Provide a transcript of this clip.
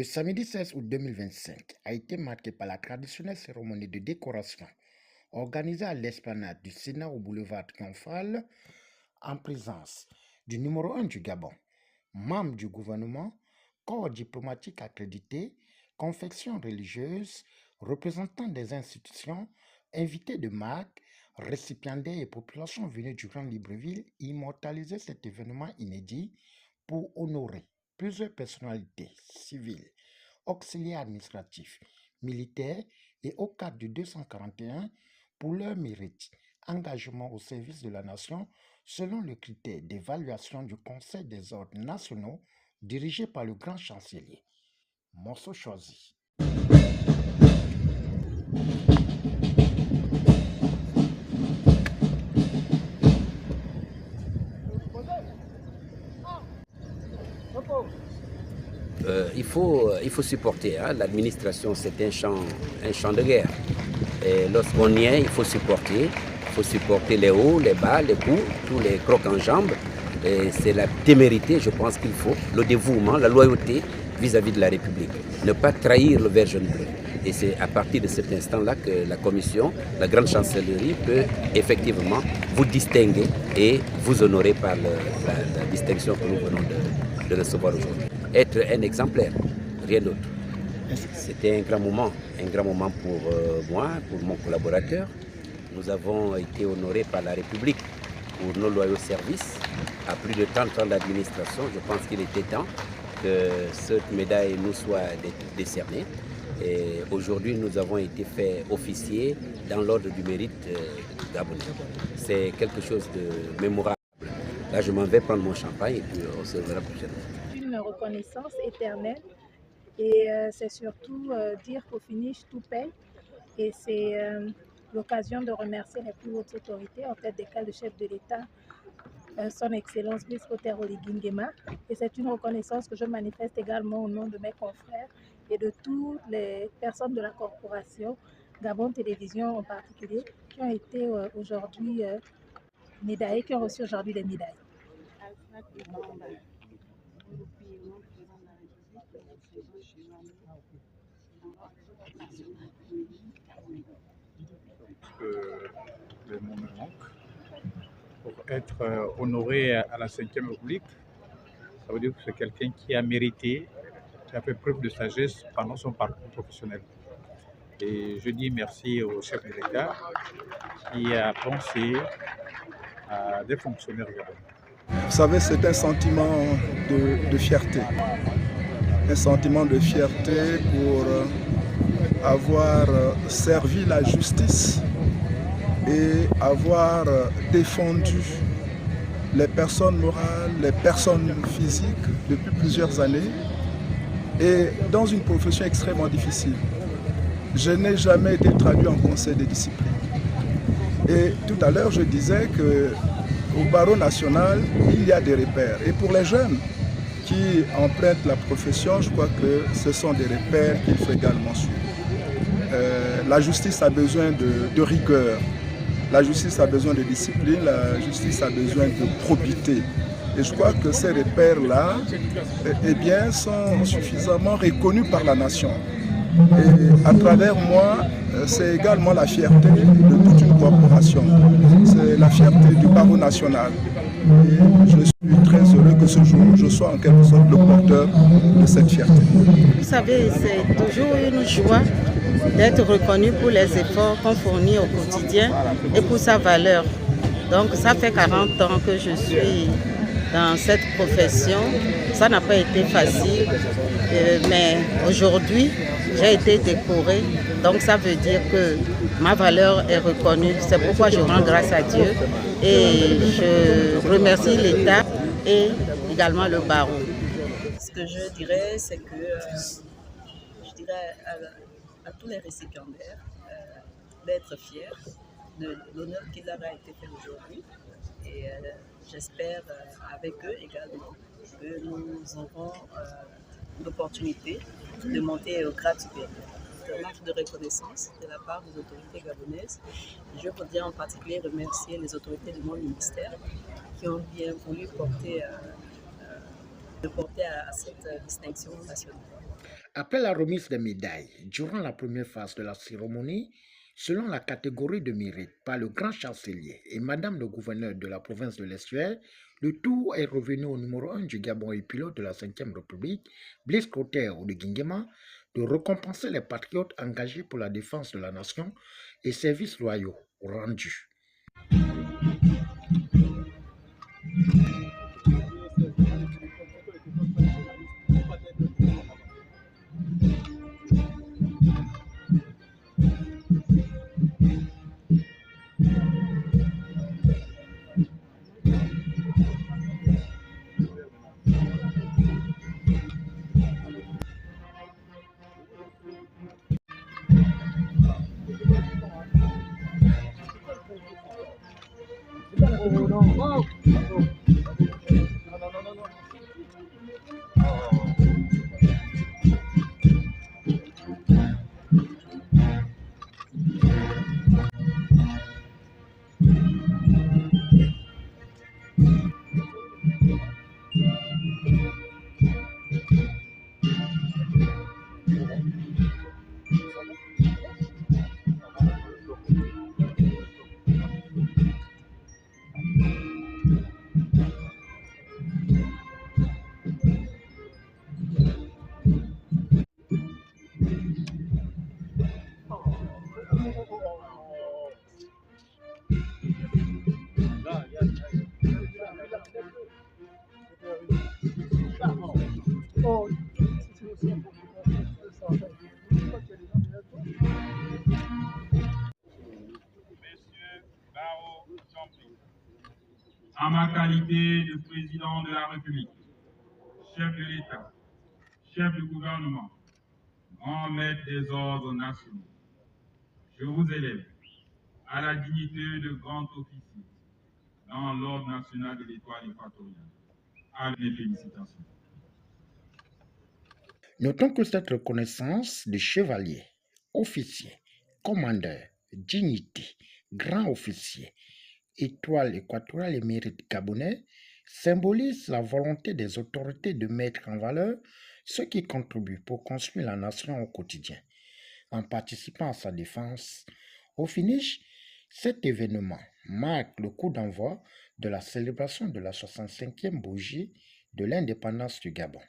samedi 16 août 2025 a été marqué par la traditionnelle cérémonie de décoration organisée à l'esplanade du Sénat au boulevard Triomphal en présence du numéro 1 du Gabon, membre du gouvernement, corps diplomatique accrédité, confessions religieuses, représentants des institutions, invités de marque, récipiendaires et populations venues du Grand Libreville immortaliser cet événement inédit pour honorer plusieurs personnalités civiles, auxiliaires administratifs, militaires et au cadre du 241 pour leur mérite, engagement au service de la nation selon le critère d'évaluation du Conseil des ordres nationaux dirigé par le grand chancelier. Morceau choisi. Il faut supporter. Hein. L'administration, c'est un champ de guerre. Et lorsqu'on y est, il faut supporter. Il faut supporter les hauts, les bas, les coups, tous les crocs en jambes. C'est la témérité, je pense qu'il faut, le dévouement, la loyauté vis-à-vis de la République. Ne pas trahir le vert jaune bleu. Et c'est à partir de cet instant-là que la commission, la grande chancellerie peut effectivement vous distinguer et vous honorer par la distinction que nous venons de recevoir aujourd'hui. Être un exemplaire, rien d'autre. C'était un grand moment pour moi, pour mon collaborateur. Nous avons été honorés par la République pour nos loyaux services. À plus de 30 ans d'administration, je pense qu'il était temps que cette médaille nous soit décernée. Et aujourd'hui, nous avons été faits officiers dans l'ordre du mérite gabonais. C'est quelque chose de mémorable. Là, je m'en vais prendre mon champagne et puis on se verra prochainement. Une reconnaissance éternelle et c'est surtout dire qu'au finish, tout paye. Et c'est l'occasion de remercier les plus hautes autorités, en tête desquelles le chef de l'État, son Excellence Brice Clotaire Oligui Nguema. Et c'est une reconnaissance que je manifeste également au nom de mes confrères et de toutes les personnes de la corporation, Gabon Télévision en particulier, qui ont été aujourd'hui médaillés, qui ont reçu aujourd'hui des médailles. Le mot me manque. Pour être honoré à la 5e République, ça veut dire que c'est quelqu'un qui a mérité, qui a fait preuve de sagesse pendant son parcours professionnel. Et je dis merci au chef de l'État qui a pensé à des fonctionnaires gabonais. Vous savez, c'est un sentiment de fierté. Un sentiment de fierté pour avoir servi la justice et avoir défendu les personnes morales, les personnes physiques depuis plusieurs années et dans une profession extrêmement difficile. Je n'ai jamais été traduit en conseil de discipline. Et tout à l'heure, je disais qu'au barreau national, il y a des repères. Et pour les jeunes qui empruntent la profession, je crois que ce sont des repères qu'il faut également suivre. La justice a besoin de rigueur. La justice a besoin de discipline, la justice a besoin de probité. Et je crois que ces repères-là sont suffisamment reconnus par la nation. Et à travers moi, c'est également la fierté de toute une corporation. C'est la fierté du barreau national. Et je suis très heureux que ce jour, je sois en quelque sorte le porteur de cette fierté. Vous savez, c'est toujours une joie d'être reconnu pour les efforts qu'on fournit au quotidien et pour sa valeur. Donc ça fait 40 ans que je suis dans cette profession. Ça n'a pas été facile, mais aujourd'hui, j'ai été décorée. Donc ça veut dire que ma valeur est reconnue. C'est pourquoi je rends grâce à Dieu et je remercie l'État et également le barreau. Ce que je dirais, c'est que je dirais à tous les récipiendaires d'être fiers de l'honneur qui leur a été fait aujourd'hui. Et j'espère avec eux également que nous aurons l'opportunité de monter au grade supérieur. C'est un acte de reconnaissance de la part des autorités gabonaises. Je voudrais en particulier remercier les autorités de mon ministère qui ont bien voulu porter à cette distinction nationale. Après la remise des médailles, durant la première phase de la cérémonie, selon la catégorie de mérite par le grand chancelier et Madame le gouverneur de la province de l'Estuaire, le tour est revenu au numéro 1 du Gabon et pilote de la 5e République, Blaise Clotaire de Guinguema, de récompenser les patriotes engagés pour la défense de la nation et services loyaux rendus. En ma qualité de président de la République, chef de l'État, chef du gouvernement, grand maître des ordres nationaux, je vous élève à la dignité de grand officier dans l'ordre national de l'Étoile équatoriale. À mes félicitations. Notons que cette reconnaissance de chevalier, officier, commandeur, dignité, grand officier, étoile équatoriale et mérite gabonais symbolise la volonté des autorités de mettre en valeur ceux qui contribuent pour construire la nation au quotidien. En participant à sa défense, au finish, cet événement marque le coup d'envoi de la célébration de la 65e bougie de l'indépendance du Gabon.